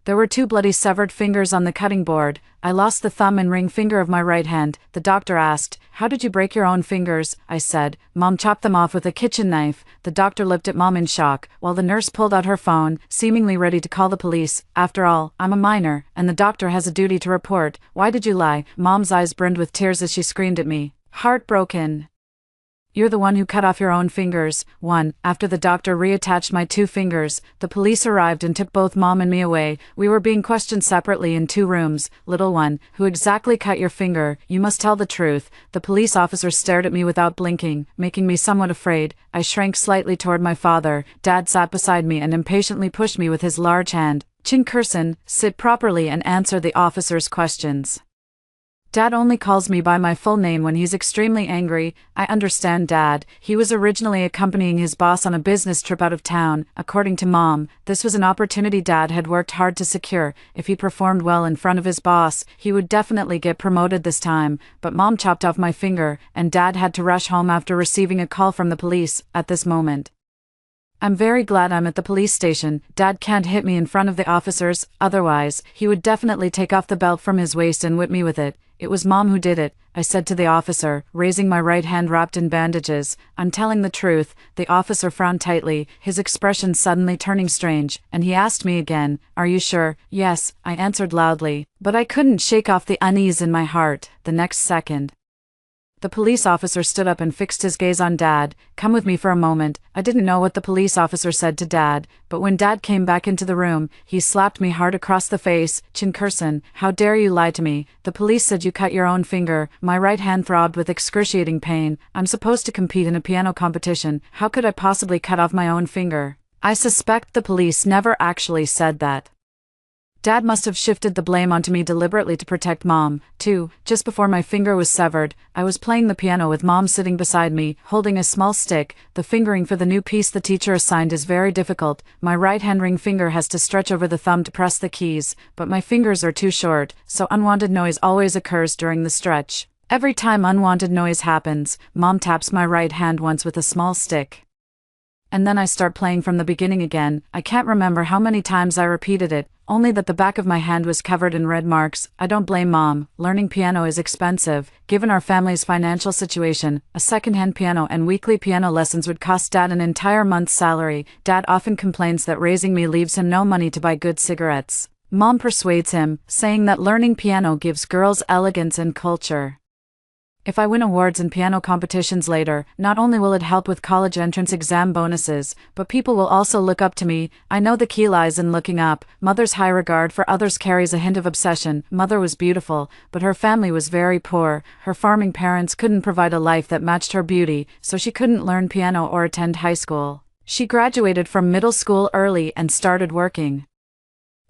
There were 2 bloody severed fingers on the cutting board. I lost the thumb and ring finger of my right hand. The doctor asked, "How did you break your own fingers?" I said, "Mom chopped them off with a kitchen knife." The doctor looked at Mom in shock, while the nurse pulled out her phone, seemingly ready to call the police. "After all, I'm a minor, and the doctor has a duty to report. Why did you lie?" Mom's eyes brimmed with tears as she screamed at me, heartbroken. "You're the one who cut off your own fingers." After the doctor reattached my 2 fingers, the police arrived and took both Mom and me away. We were being questioned separately in 2 rooms. "Little one, who exactly cut your finger? You must tell the truth." The police officer stared at me without blinking, making me somewhat afraid. I shrank slightly toward my father. Dad sat beside me and impatiently pushed me with his large hand. "Chin Kurson, sit properly and answer the officer's questions." Dad only calls me by my full name when he's extremely angry. "I understand, Dad. He was originally accompanying his boss on a business trip out of town. According to Mom, this was an opportunity Dad had worked hard to secure. If he performed well in front of his boss, he would definitely get promoted this time. But Mom chopped off my finger, and Dad had to rush home after receiving a call from the police at this moment. I'm very glad I'm at the police station. Dad can't hit me in front of the officers, otherwise, he would definitely take off the belt from his waist and whip me with it. It was Mom who did it," I said to the officer, raising my right hand wrapped in bandages. "I'm telling the truth." The officer frowned tightly, his expression suddenly turning strange, and he asked me again, "Are you sure?" "Yes," I answered loudly, but I couldn't shake off the unease in my heart. The next second, the police officer stood up and fixed his gaze on Dad. "Come with me for a moment." I didn't know what the police officer said to Dad, but when Dad came back into the room, he slapped me hard across the face. "Chin Kurson, how dare you lie to me? The police said you cut your own finger." My right hand throbbed with excruciating pain. "I'm supposed to compete in a piano competition. How could I possibly cut off my own finger?" I suspect the police never actually said that. Dad must have shifted the blame onto me deliberately to protect Mom, too. Just before my finger was severed, I was playing the piano with Mom sitting beside me, holding a small stick. The fingering for the new piece the teacher assigned is very difficult. My right hand ring finger has to stretch over the thumb to press the keys, but my fingers are too short, so unwanted noise always occurs during the stretch. Every time unwanted noise happens, Mom taps my right hand once with a small stick. And then I start playing from the beginning again. I can't remember how many times I repeated it, only that the back of my hand was covered in red marks. I don't blame Mom. Learning piano is expensive. Given our family's financial situation, a second-hand piano and weekly piano lessons would cost Dad an entire month's salary. Dad often complains that raising me leaves him no money to buy good cigarettes. Mom persuades him, saying that learning piano gives girls elegance and culture. If I win awards in piano competitions later, not only will it help with college entrance exam bonuses, but people will also look up to me. I know the key lies in looking up. Mother's high regard for others carries a hint of obsession. Mother was beautiful, but her family was very poor. Her farming parents couldn't provide a life that matched her beauty, so she couldn't learn piano or attend high school. She graduated from middle school early and started working.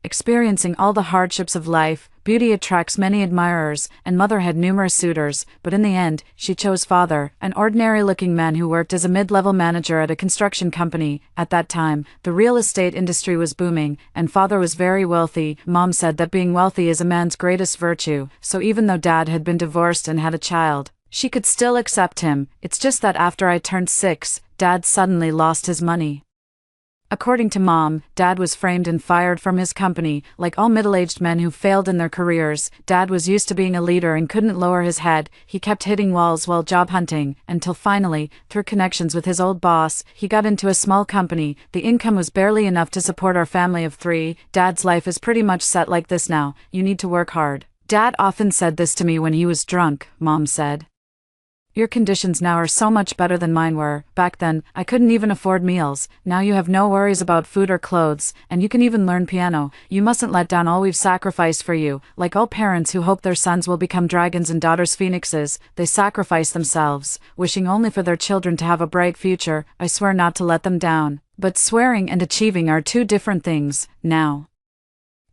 Experiencing all the hardships of life, beauty attracts many admirers, and Mother had numerous suitors, but in the end, she chose Father, an ordinary-looking man who worked as a mid-level manager at a construction company. At that time, the real estate industry was booming, and Father was very wealthy. Mom said that being wealthy is a man's greatest virtue, so even though Dad had been divorced and had a child, she could still accept him. It's just that after I turned 6, Dad suddenly lost his money. According to Mom, Dad was framed and fired from his company. Like all middle-aged men who failed in their careers, Dad was used to being a leader and couldn't lower his head. He kept hitting walls while job hunting, until finally, through connections with his old boss, he got into a small company. The income was barely enough to support our family of 3. "Dad's life is pretty much set like this now. You need to work hard." Dad often said this to me when he was drunk, Mom said. "Your conditions now are so much better than mine were. Back then, I couldn't even afford meals. Now you have no worries about food or clothes, and you can even learn piano. You mustn't let down all we've sacrificed for you." Like all parents who hope their sons will become dragons and daughters phoenixes, they sacrifice themselves, wishing only for their children to have a bright future. I swear not to let them down. But swearing and achieving are 2 different things, now.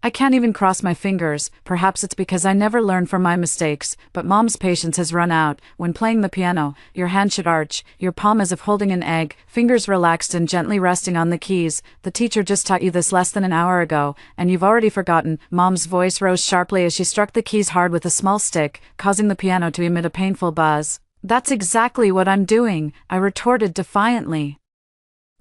I can't even cross my fingers. Perhaps it's because I never learn from my mistakes, but Mom's patience has run out. When playing the piano, your hand should arch, your palm as if holding an egg, fingers relaxed and gently resting on the keys. The teacher just taught you this less than an hour ago, and you've already forgotten. Mom's voice rose sharply as she struck the keys hard with a small stick, causing the piano to emit a painful buzz. "That's exactly what I'm doing," I retorted defiantly.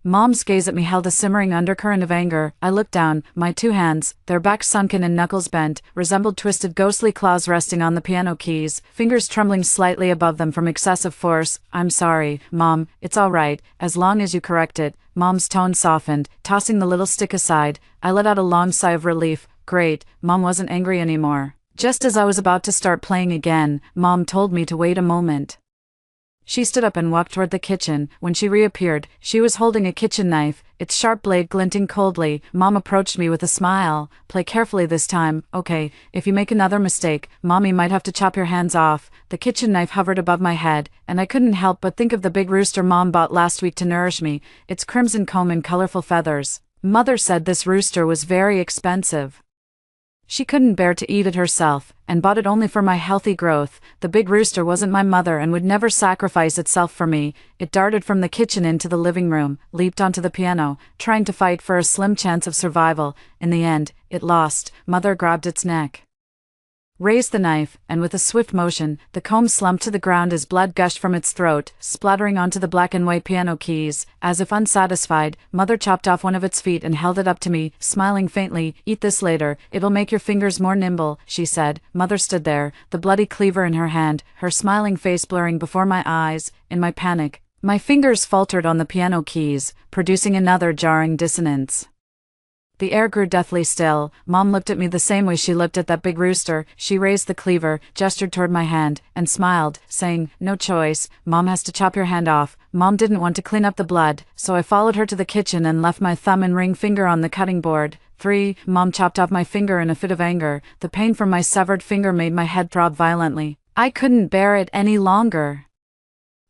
Mom's gaze at me held a simmering undercurrent of anger. I looked down. My two hands, their backs sunken and knuckles bent, resembled twisted ghostly claws resting on the piano keys, fingers trembling slightly above them from excessive force. "I'm sorry, Mom, it's all right, as long as you correct it." Mom's tone softened, tossing the little stick aside. I let out a long sigh of relief. Great, Mom wasn't angry anymore. Just as I was about to start playing again, Mom told me to wait a moment. She stood up and walked toward the kitchen. When she reappeared, she was holding a kitchen knife, its sharp blade glinting coldly. Mom approached me with a smile. "Play carefully this time, okay? If you make another mistake, Mommy might have to chop your hands off." The kitchen knife hovered above my head, and I couldn't help but think of the big rooster Mom bought last week to nourish me, its crimson comb and colorful feathers. Mother said this rooster was very expensive. She couldn't bear to eat it herself, and bought it only for my healthy growth. The big rooster wasn't my mother and would never sacrifice itself for me. It darted from the kitchen into the living room, leaped onto the piano, trying to fight for a slim chance of survival. In the end, it lost. Mother grabbed its neck, raised the knife, and with a swift motion, the comb slumped to the ground as blood gushed from its throat, splattering onto the black and white piano keys. As if unsatisfied, Mother chopped off one of its feet and held it up to me, smiling faintly. "Eat this later, it'll make your fingers more nimble," she said. Mother stood there, the bloody cleaver in her hand, her smiling face blurring before my eyes. In my panic, my fingers faltered on the piano keys, producing another jarring dissonance. The air grew deathly still. Mom looked at me the same way she looked at that big rooster. She raised the cleaver, gestured toward my hand, and smiled, saying, "No choice, Mom has to chop your hand off." Mom didn't want to clean up the blood, so I followed her to the kitchen and left my thumb and ring finger on the cutting board. Mom chopped off my finger in a fit of anger. The pain from my severed finger made my head throb violently. I couldn't bear it any longer.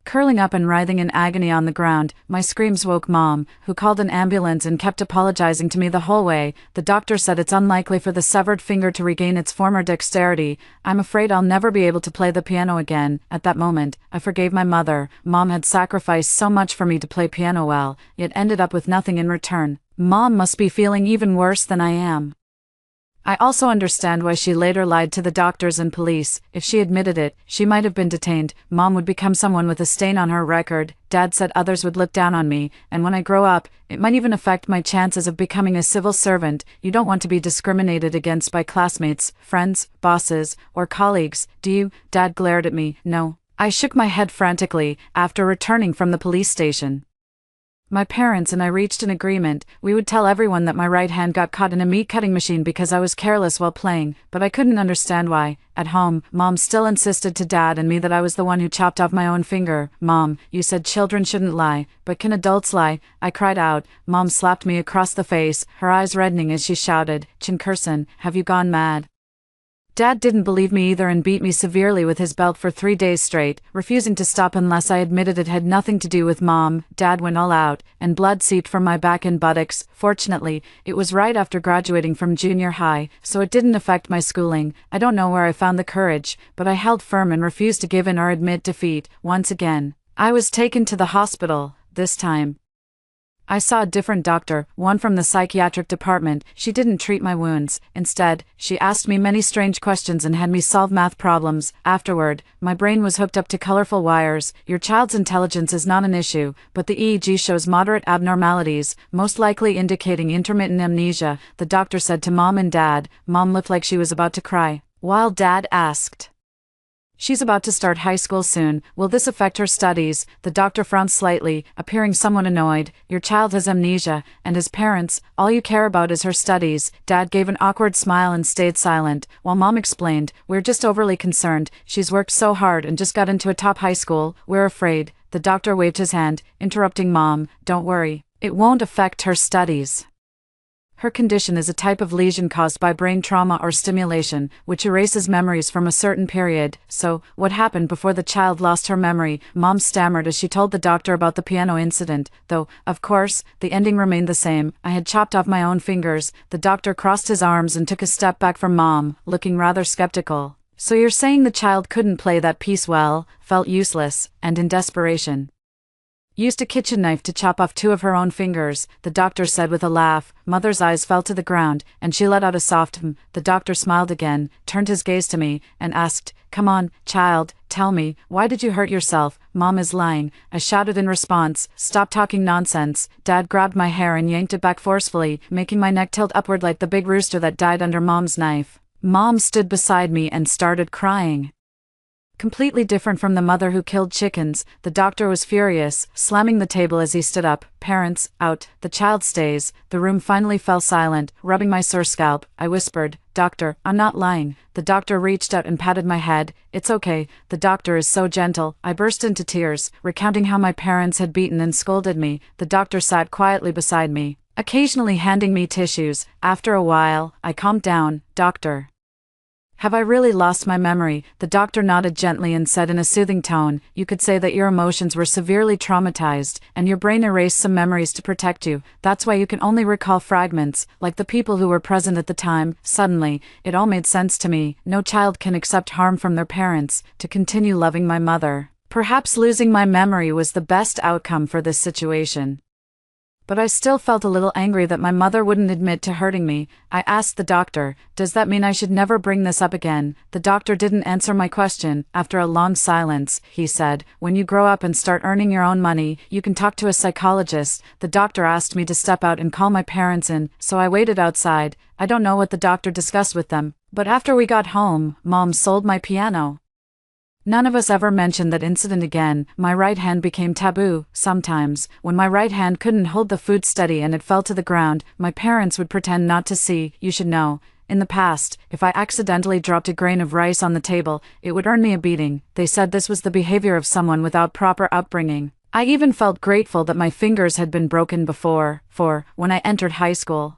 Curling up and writhing in agony on the ground, my screams woke Mom, who called an ambulance and kept apologizing to me the whole way. The doctor said it's unlikely for the severed finger to regain its former dexterity. "I'm afraid I'll never be able to play the piano again." At that moment, I forgave my mother. Mom had sacrificed so much for me to play piano well, yet ended up with nothing in return. Mom must be feeling even worse than I am. I also understand why she later lied to the doctors and police. If she admitted it, she might have been detained. Mom would become someone with a stain on her record. Dad said others would look down on me, and when I grow up, it might even affect my chances of becoming a civil servant. You don't want to be discriminated against by classmates, friends, bosses, or colleagues, do you? Dad glared at me. No. I shook my head frantically, after returning from the police station. My parents and I reached an agreement. We would tell everyone that my right hand got caught in a meat-cutting machine because I was careless while playing, but I couldn't understand why. At home, Mom still insisted to Dad and me that I was the one who chopped off my own finger. "Mom, you said children shouldn't lie, but can adults lie?" I cried out. Mom slapped me across the face, her eyes reddening as she shouted, "Chinkurson, have you gone mad?" Dad didn't believe me either and beat me severely with his belt for 3 days straight, refusing to stop unless I admitted it had nothing to do with Mom. Dad went all out, and blood seeped from my back and buttocks. Fortunately, it was right after graduating from junior high, so it didn't affect my schooling. I don't know where I found the courage, but I held firm and refused to give in or admit defeat. Once again, I was taken to the hospital. This time, I saw a different doctor, one from the psychiatric department. She didn't treat my wounds. Instead, she asked me many strange questions and had me solve math problems. Afterward, my brain was hooked up to colorful wires. "Your child's intelligence is not an issue, but the EEG shows moderate abnormalities, most likely indicating intermittent amnesia," the doctor said to Mom and Dad. Mom looked like she was about to cry, while Dad asked, "She's about to start high school soon. Will this affect her studies?" The doctor frowned slightly, appearing somewhat annoyed. "Your child has amnesia, and as parents, all you care about is her studies." Dad gave an awkward smile and stayed silent, while Mom explained, "We're just overly concerned. She's worked so hard and just got into a top high school. We're afraid." The doctor waved his hand, interrupting Mom. "Don't worry. It won't affect her studies. Her condition is a type of lesion caused by brain trauma or stimulation, which erases memories from a certain period." "So, what happened before the child lost her memory?" Mom stammered as she told the doctor about the piano incident, though, of course, the ending remained the same. I had chopped off my own fingers. The doctor crossed his arms and took a step back from Mom, looking rather skeptical. "So you're saying the child couldn't play that piece well, felt useless, and in desperation used a kitchen knife to chop off 2 of her own fingers," the doctor said with a laugh. Mother's eyes fell to the ground, and she let out a soft "hm." The doctor smiled again, turned his gaze to me, and asked, "Come on, child, tell me, why did you hurt yourself?" Mom is lying, I shouted in response. Stop talking nonsense. Dad grabbed my hair and yanked it back forcefully, making my neck tilt upward like the big rooster that died under Mom's knife. Mom stood beside me and started crying. Completely different from the mother who killed chickens, the doctor was furious, slamming the table as he stood up. Parents, out, the child stays. The room finally fell silent, rubbing my sore scalp. I whispered, Doctor, I'm not lying. The doctor reached out and patted my head. It's okay, the doctor is so gentle. I burst into tears, recounting how my parents had beaten and scolded me. The doctor sat quietly beside me, occasionally handing me tissues. After a while, I calmed down. Doctor, have I really lost my memory? The doctor nodded gently and said in a soothing tone, you could say that your emotions were severely traumatized, and your brain erased some memories to protect you. That's why you can only recall fragments, like the people who were present at the time. Suddenly, it all made sense to me. No child can accept harm from their parents, to continue loving my mother. Perhaps losing my memory was the best outcome for this situation. But I still felt a little angry that my mother wouldn't admit to hurting me. I asked the doctor, does that mean I should never bring this up again? The doctor didn't answer my question. After a long silence, he said, when you grow up and start earning your own money, you can talk to a psychologist. The doctor asked me to step out and call my parents in, so I waited outside. I don't know what the doctor discussed with them, but after we got home, Mom sold my piano. None of us ever mentioned that incident again. My right hand became taboo. Sometimes, when my right hand couldn't hold the food steady and it fell to the ground, my parents would pretend not to see. You should know, in the past, if I accidentally dropped a grain of rice on the table, it would earn me a beating. They said this was the behavior of someone without proper upbringing. I even felt grateful that my fingers had been broken before, for, when I entered high school,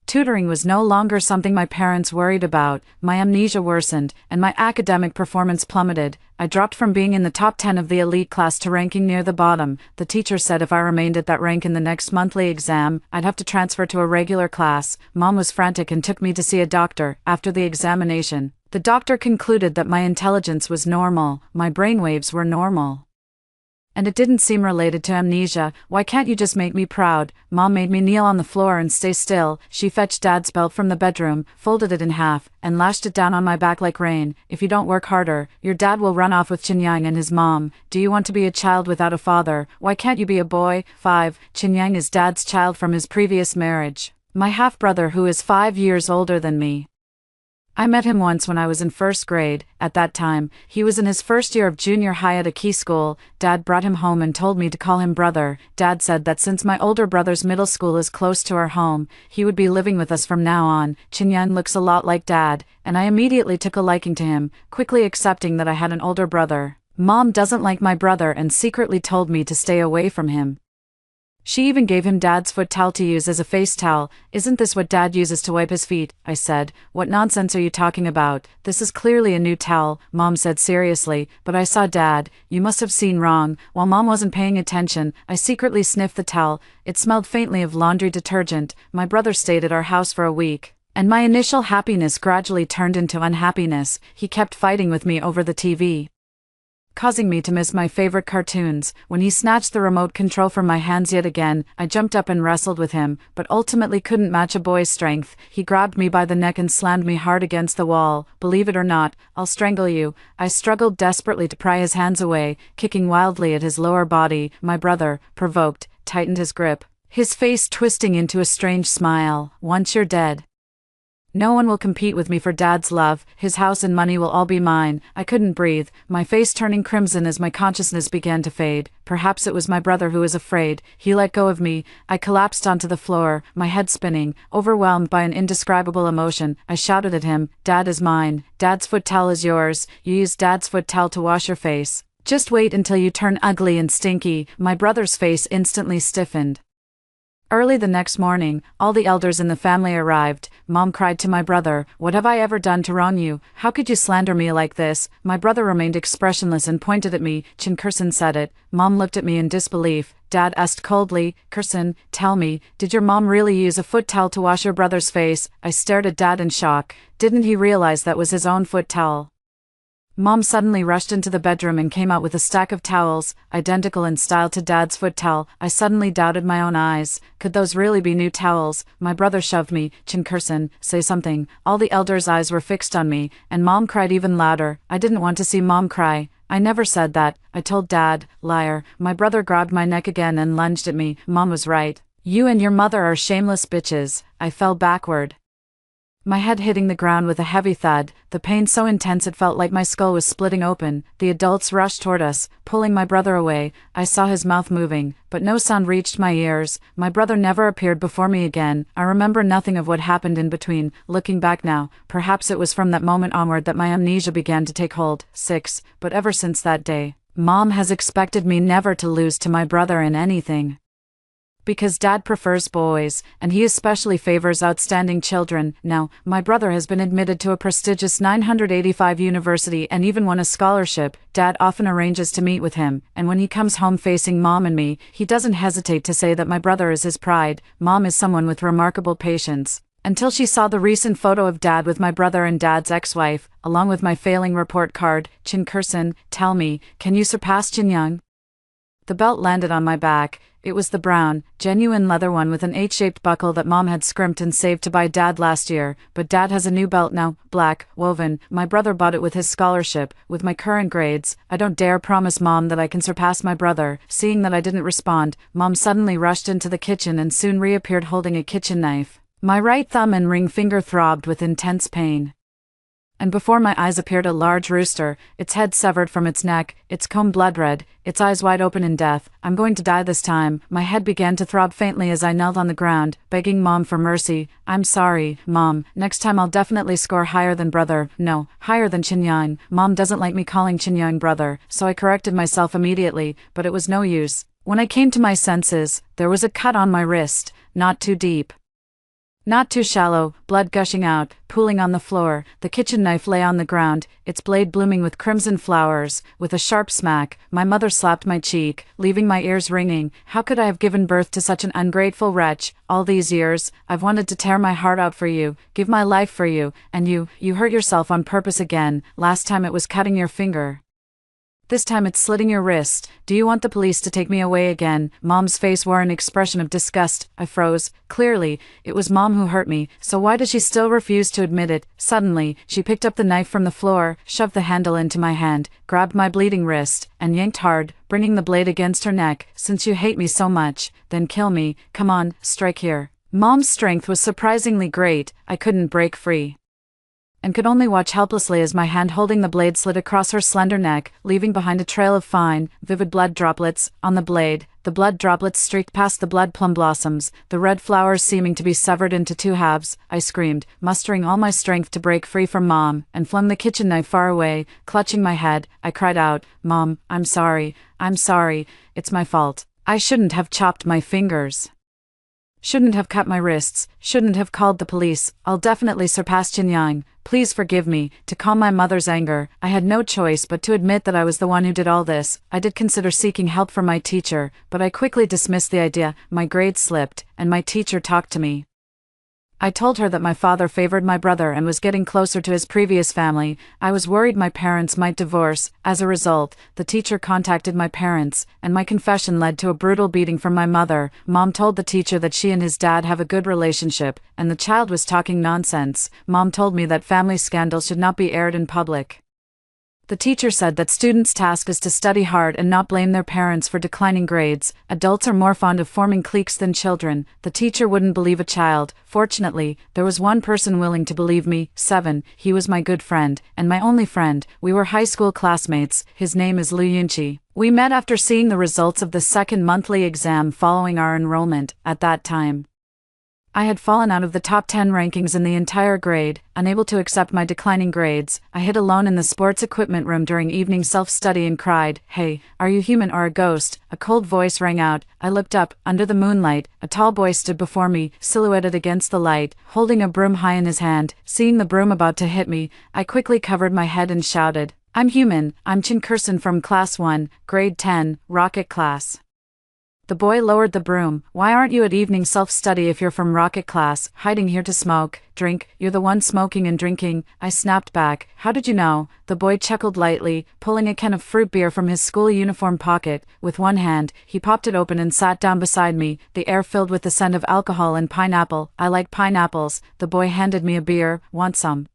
tutoring was no longer something my parents worried about. My amnesia worsened, and my academic performance plummeted. I dropped from being in the top 10 of the elite class to ranking near the bottom. The teacher said if I remained at that rank in the next monthly exam, I'd have to transfer to a regular class. Mom was frantic and took me to see a doctor. After the examination, the doctor concluded that my intelligence was normal, my brainwaves were normal, and it didn't seem related to amnesia. Why can't you just make me proud? Mom made me kneel on the floor and stay still. She fetched Dad's belt from the bedroom, folded it in half, and lashed it down on my back like rain. If you don't work harder, your dad will run off with Chinyang and his mom. Do you want to be a child without a father? Why can't you be a boy? 5. Chinyang is Dad's child from his previous marriage. My half-brother who is 5 years older than me. I met him once when I was in first grade. At that time, he was in his first year of junior high at a key school. Dad brought him home and told me to call him brother. Dad said that since my older brother's middle school is close to our home, he would be living with us from now on. Chinyang looks a lot like Dad, and I immediately took a liking to him, quickly accepting that I had an older brother. Mom doesn't like my brother and secretly told me to stay away from him. She even gave him Dad's foot towel to use as a face towel. Isn't this what Dad uses to wipe his feet? I said. What nonsense are you talking about? This is clearly a new towel, Mom said seriously. But I saw Dad. You must have seen wrong. While Mom wasn't paying attention, I secretly sniffed the towel. It smelled faintly of laundry detergent. My brother stayed at our house for a week, and my initial happiness gradually turned into unhappiness. He kept fighting with me over the TV, causing me to miss my favorite cartoons. When he snatched the remote control from my hands yet again, I jumped up and wrestled with him, but ultimately couldn't match a boy's strength. He grabbed me by the neck and slammed me hard against the wall. Believe it or not, I'll strangle you. I struggled desperately to pry his hands away, kicking wildly at his lower body. My brother, provoked, tightened his grip, his face twisting into a strange smile. Once you're dead, no one will compete with me for Dad's love. His house and money will all be mine. I couldn't breathe, my face turning crimson as my consciousness began to fade. Perhaps it was my brother who was afraid. He let go of me. I collapsed onto the floor, my head spinning, overwhelmed by an indescribable emotion. I shouted at him, Dad is mine. Dad's foot towel is yours. You use Dad's foot towel to wash your face. Just wait until you turn ugly and stinky. My brother's face instantly stiffened. Early the next morning, all the elders in the family arrived. Mom cried to my brother, what have I ever done to wrong you? How could you slander me like this? My brother remained expressionless and pointed at me. Chin Kirsan said it. Mom looked at me in disbelief. Dad asked coldly, Kirsan, tell me, did your mom really use a foot towel to wash your brother's face? I stared at Dad in shock. Didn't he realize that was his own foot towel? Mom suddenly rushed into the bedroom and came out with a stack of towels, identical in style to Dad's foot towel. I suddenly doubted my own eyes. Could those really be new towels? My brother shoved me. Chin Kirsan, say something. All the elders' eyes were fixed on me, and Mom cried even louder. I didn't want to see Mom cry. I never said that, I told Dad. Liar. My brother grabbed my neck again and lunged at me. Mom was right. You and your mother are shameless bitches. I fell backward, my head hitting the ground with a heavy thud, the pain so intense it felt like my skull was splitting open. The adults rushed toward us, pulling my brother away. I saw his mouth moving, but no sound reached my ears. My brother never appeared before me again. I remember nothing of what happened in between. Looking back now, perhaps it was from that moment onward that my amnesia began to take hold. 6. But ever since that day, Mom has expected me never to lose to my brother in anything. Because Dad prefers boys, and he especially favors outstanding children. Now, my brother has been admitted to a prestigious 985 university and even won a scholarship. Dad often arranges to meet with him, and when he comes home facing Mom and me, he doesn't hesitate to say that my brother is his pride. Mom is someone with remarkable patience. Until she saw the recent photo of Dad with my brother and Dad's ex-wife, along with my failing report card. Chin Kursen, tell me, can you surpass Chin Young? The belt landed on my back. It was the brown, genuine leather one with an H-shaped buckle that Mom had scrimped and saved to buy Dad last year, but Dad has a new belt now, black, woven. My brother bought it with his scholarship. With my current grades, I don't dare promise Mom that I can surpass my brother. Seeing that I didn't respond, Mom suddenly rushed into the kitchen and soon reappeared holding a kitchen knife. My right thumb and ring finger throbbed with intense pain, and before my eyes appeared a large rooster, its head severed from its neck, its comb blood-red, its eyes wide open in death. I'm going to die this time. My head began to throb faintly as I knelt on the ground, begging Mom for mercy. I'm sorry, Mom. Next time I'll definitely score higher than brother. No, higher than Chinyan. Mom doesn't like me calling Chinyan brother, so I corrected myself immediately, but it was no use. When I came to my senses, there was a cut on my wrist, not too deep, not too shallow, blood gushing out, pooling on the floor. The kitchen knife lay on the ground, its blade blooming with crimson flowers. With a sharp smack, my mother slapped my cheek, leaving my ears ringing. How could I have given birth to such an ungrateful wretch? All these years, I've wanted to tear my heart out for you, give my life for you, and you hurt yourself on purpose again. Last time it was cutting your finger. This time it's slitting your wrist. Do you want the police to take me away again? Mom's face wore an expression of disgust. I froze. Clearly, it was Mom who hurt me, so why does she still refuse to admit it? Suddenly, she picked up the knife from the floor, shoved the handle into my hand, grabbed my bleeding wrist, and yanked hard, bringing the blade against her neck. Since you hate me so much, then kill me. Come on, strike here. Mom's strength was surprisingly great. I couldn't break free, and could only watch helplessly as my hand holding the blade slid across her slender neck, leaving behind a trail of fine, vivid blood droplets. On the blade, the blood droplets streaked past the blood plum blossoms, the red flowers seeming to be severed into two halves. I screamed, mustering all my strength to break free from Mom, and flung the kitchen knife far away. Clutching my head, I cried out, Mom, I'm sorry, it's my fault. I shouldn't have chopped my fingers, shouldn't have cut my wrists, shouldn't have called the police. I'll definitely surpass Chinyang. Please forgive me. To calm my mother's anger, I had no choice but to admit that I was the one who did all this. I did consider seeking help from my teacher, but I quickly dismissed the idea. My grades slipped, and my teacher talked to me. I told her that my father favored my brother and was getting closer to his previous family. I was worried my parents might divorce. As a result, the teacher contacted my parents, and my confession led to a brutal beating from my mother. Mom told the teacher that she and his dad have a good relationship, and the child was talking nonsense. Mom told me that family scandals should not be aired in public. The teacher said that students' task is to study hard and not blame their parents for declining grades. Adults are more fond of forming cliques than children. The teacher wouldn't believe a child. Fortunately, there was one person willing to believe me. 7. He was my good friend, and my only friend. We were high school classmates. His name is Lu Yunqi. We met after seeing the results of the second monthly exam following our enrollment. At that time, I had fallen out of the top 10 rankings in the entire grade. Unable to accept my declining grades, I hid alone in the sports equipment room during evening self-study and cried, Hey, are you human or a ghost? A cold voice rang out. I looked up. Under the moonlight, a tall boy stood before me, silhouetted against the light, holding a broom high in his hand. Seeing the broom about to hit me, I quickly covered my head and shouted, I'm human. I'm Chin Kursen from Class 1, Grade 10, Rocket Class. The boy lowered the broom. Why aren't you at evening self-study if you're from Rocket Class, hiding here to smoke, drink? You're the one smoking and drinking. I snapped back. How did you know? The boy chuckled lightly, pulling a can of fruit beer from his school uniform pocket. With one hand, he popped it open and sat down beside me, the air filled with the scent of alcohol and pineapple. I like pineapples. The boy handed me a beer. Want some?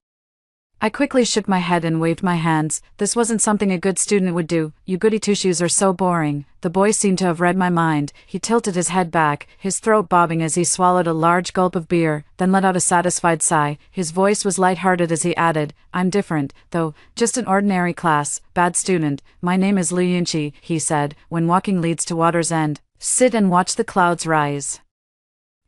I quickly shook my head and waved my hands. This wasn't something a good student would do. You goody two-shoes are so boring. The boy seemed to have read my mind. He tilted his head back, his throat bobbing as he swallowed a large gulp of beer, then let out a satisfied sigh. His voice was light-hearted as he added, I'm different, though, just an ordinary class, bad student. My name is Liu Yunqi, he said, when walking leads to water's end. Sit and watch the clouds rise.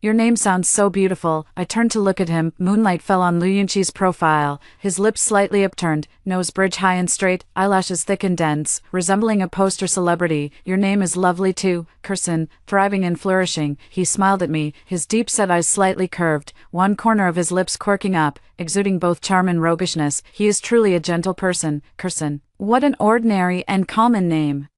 Your name sounds so beautiful. I turned to look at him. Moonlight fell on Liu Yunqi's profile, his lips slightly upturned, nose bridge high and straight, eyelashes thick and dense, resembling a poster celebrity. Your name is lovely too, Kirsten, thriving and flourishing. He smiled at me, his deep-set eyes slightly curved, one corner of his lips quirking up, exuding both charm and roguishness. He is truly a gentle person, Kirsten. What an ordinary and common name.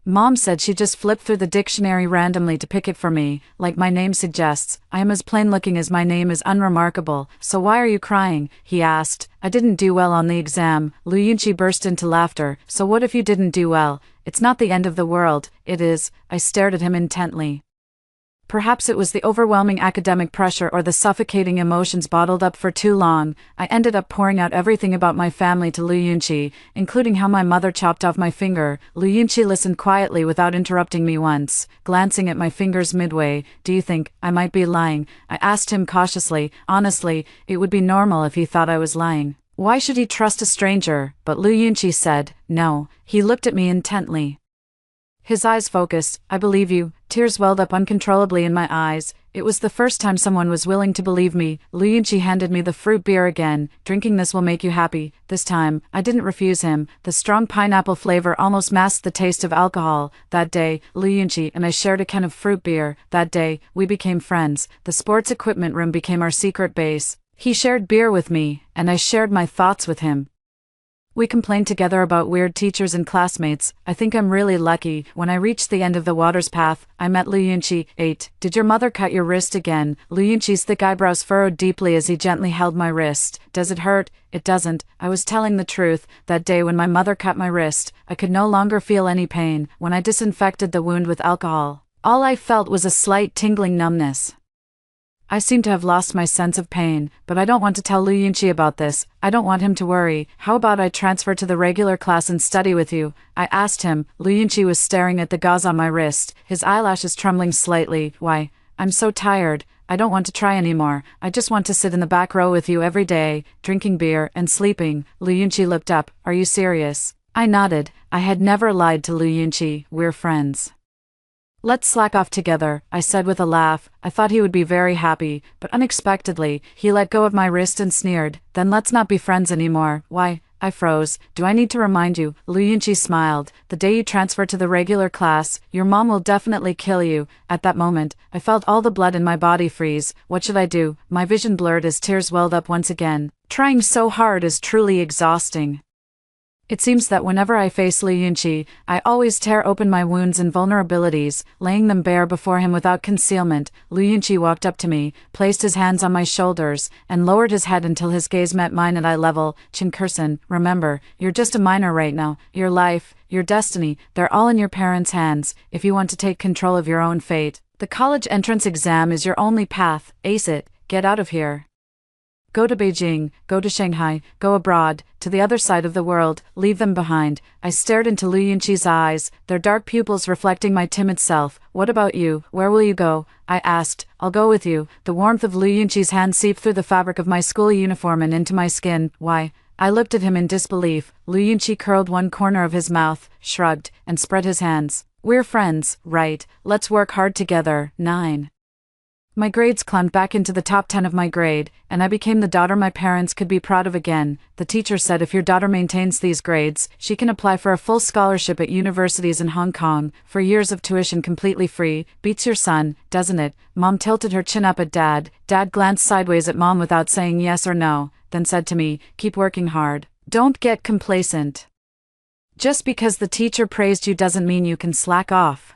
Mom said she just flipped through the dictionary randomly to pick it for me, like my name suggests. I am as plain-looking as my name is unremarkable, so why are you crying? He asked. I didn't do well on the exam. Liu Yunqi burst into laughter. So what if you didn't do well? It's not the end of the world, it is. I stared at him intently. Perhaps it was the overwhelming academic pressure or the suffocating emotions bottled up for too long. I ended up pouring out everything about my family to Liu Yunqi, including how my mother chopped off my finger. Liu Yunqi listened quietly without interrupting me once, glancing at my fingers midway. Do you think I might be lying? I asked him cautiously. Honestly, it would be normal if he thought I was lying. Why should he trust a stranger? But Liu Yunqi said, no. He looked at me intently. His eyes focused. I believe you. Tears welled up uncontrollably in my eyes. It was the first time someone was willing to believe me. Liu Yunqi handed me the fruit beer again. Drinking this will make you happy. This time, I didn't refuse him. The strong pineapple flavor almost masked the taste of alcohol. That day, Liu Yunqi and I shared a can of fruit beer. That day, we became friends. The sports equipment room became our secret base. He shared beer with me, and I shared my thoughts with him. We complained together about weird teachers and classmates. I think I'm really lucky. When I reached the end of the water's path, I met Liu Yunqi. 8. Did your mother cut your wrist again? Liu Yunqi's thick eyebrows furrowed deeply as he gently held my wrist. Does it hurt? It doesn't. I was telling the truth. That day when my mother cut my wrist, I could no longer feel any pain. When I disinfected the wound with alcohol, all I felt was a slight tingling numbness. I seem to have lost my sense of pain, but I don't want to tell Liu Yunqi about this. I don't want him to worry. How about I transfer to the regular class and study with you? I asked him. Liu Yunqi was staring at the gauze on my wrist, his eyelashes trembling slightly. Why? I'm so tired. I don't want to try anymore. I just want to sit in the back row with you every day, drinking beer and sleeping. Liu Yunqi looked up. Are you serious? I nodded. I had never lied to Liu Yunqi. We're friends. Let's slack off together, I said with a laugh. I thought he would be very happy, but unexpectedly, he let go of my wrist and sneered. Then let's not be friends anymore. Why? I froze. Do I need to remind you? Liu Yunqi smiled. The day you transfer to the regular class, your mom will definitely kill you. At that moment, I felt all the blood in my body freeze. What should I do? My vision blurred as tears welled up once again. Trying so hard is truly exhausting. It seems that whenever I face Liu Yunqi, I always tear open my wounds and vulnerabilities, laying them bare before him without concealment. Liu Yunqi walked up to me, placed his hands on my shoulders, and lowered his head until his gaze met mine at eye level. Kirsten, remember, you're just a minor right now. Your life, your destiny, they're all in your parents' hands, if you want to take control of your own fate. The college entrance exam is your only path. Ace it. Get out of here. Go to Beijing, go to Shanghai, go abroad, to the other side of the world, leave them behind. I stared into Liu Yunqi's eyes, their dark pupils reflecting my timid self. What about you? Where will you go? I asked. I'll go with you. The warmth of Liu Yunqi's hand seeped through the fabric of my school uniform and into my skin. Why? I looked at him in disbelief. Liu Yunqi curled one corner of his mouth, shrugged, and spread his hands. We're friends, right? Let's work hard together. 9. My grades climbed back into the top 10 of my grade, and I became the daughter my parents could be proud of again. The teacher said if your daughter maintains these grades, she can apply for a full scholarship at universities in Hong Kong, for years of tuition completely free. Beats your son, doesn't it? Mom tilted her chin up at Dad. Dad glanced sideways at Mom without saying yes or no, then said to me, keep working hard. Don't get complacent. Just because the teacher praised you doesn't mean you can slack off.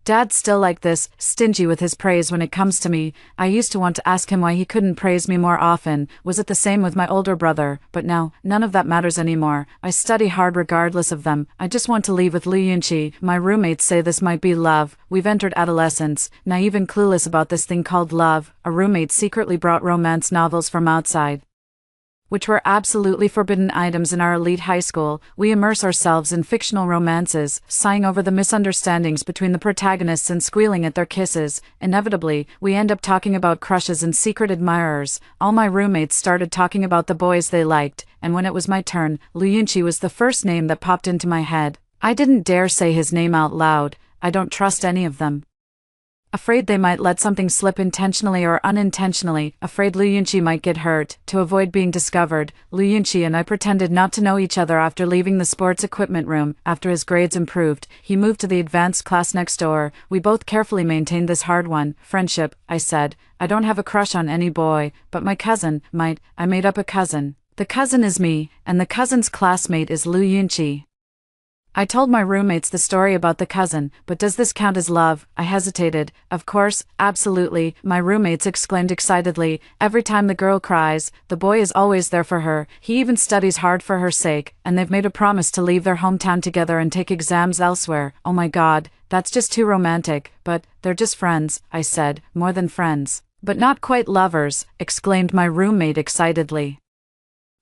Dad's still like this, stingy with his praise when it comes to me. I used to want to ask him why he couldn't praise me more often. Was it the same with my older brother? But now, none of that matters anymore. I study hard regardless of them. I just want to leave with Liu Yunqi. My roommates say this might be love. We've entered adolescence, naive and clueless about this thing called love. A roommate secretly brought romance novels from outside. which were absolutely forbidden items in our elite high school. We immerse ourselves in fictional romances, sighing over the misunderstandings between the protagonists and squealing at their kisses. Inevitably, we end up talking about crushes and secret admirers. All my roommates started talking about the boys they liked, and when it was my turn, Lu Yunqi was the first name that popped into my head. I didn't dare say his name out loud. I don't trust any of them. Afraid they might let something slip intentionally or unintentionally, afraid Lu Yunqi might get hurt. To avoid being discovered, Lu Yunqi and I pretended not to know each other after leaving the sports equipment room. After his grades improved, he moved to the advanced class next door. We both carefully maintained this hard-won friendship. I said, I don't have a crush on any boy, but my cousin might. I made up a cousin. The cousin is me, and the cousin's classmate is Lu Yunqi. I told my roommates the story about the cousin, but does this count as love? I hesitated. Of course, absolutely, my roommates exclaimed excitedly. Every time the girl cries, the boy is always there for her. He even studies hard for her sake, and they've made a promise to leave their hometown together and take exams elsewhere. Oh my god, that's just too romantic. But they're just friends, I said. More than friends. But not quite lovers, exclaimed my roommate excitedly.